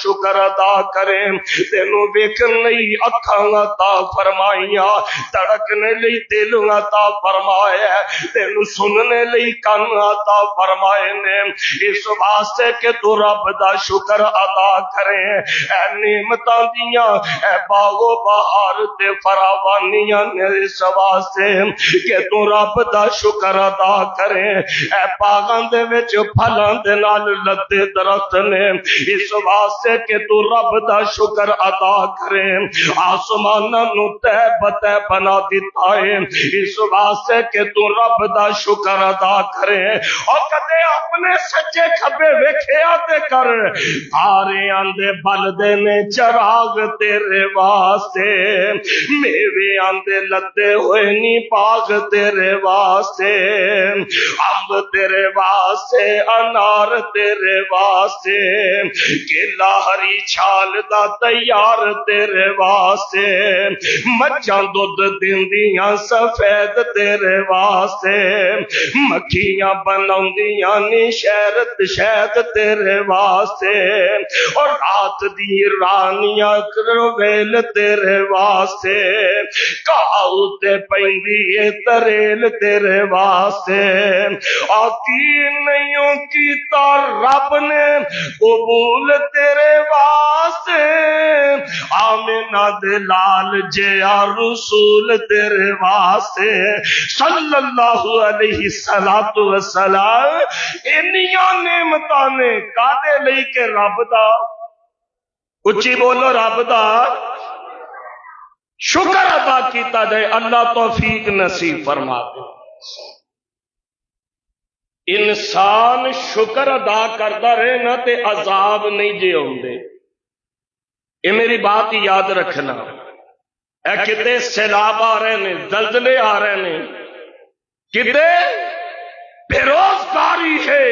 شکر ادا کریں، تینوں ویکھن لئی اکھاں عطا فرمائیاں، تڑکنے لئی دل عطا فرمایا، تینوں سننے لئی کان عطا فرمائے نے، اس واسطے کہ تو رب دا شکر ادا کریں۔ اے نعمتاں دیاں اے باغ و بہار تے فراوانیاں نے، اس واسطے کہ تو رب دا شکر ادا کریں۔ اے باغاں دے وچ پھلاں دے نال لدے درخت نے، اس واسطے کہ تو رب دا شکر ادا کریں۔ آسماناں نو تہ بتہ بنا دیتا ہے، اس واسطے کہ تو رب دا شکر ادا کریں۔ اور کدے اپنے سجے کھبے ویکھیا تے کر، تارے آندے بلدے نے چراغ تیرے واسطے، میوے آندے لدے ہوئے نی باغ تیرے واسطے، امب تیرے واسطے، انار تیرے واسطے، کیلا ہری چھال دا تیار تیرے واسطے، مجھاں دودھ دیندیاں سفید تیرے واسطے، مکھیاں بناؤندیاں نی شہرت شہد تیرے واسطے، اور رات دی رانیاں کرویل تیرے واسطے، کاؤ تے پیندی تریل تیرے واسطے، آکی نہیں کیتا رب نے قبول تیرے واسطے، آمینہ دے لال جیا رسول تیرے واسطے، صلی اللہ علیہ السلام۔ انیاں نعمتاں نے کادے لئی کے رب دا، اچھی بولو، رب دا شکر ادا کیتا جائے۔ اللہ توفیق نصیب فرما دے۔ انسان شکر ادا کرتا رہے نا تے عذاب نہیں جے ہوندے، یہ میری بات یاد رکھنا۔ اے کتے سیلاب آ رہے نے، زلزلے آ رہے نے، کتے بے روزگاری ہے،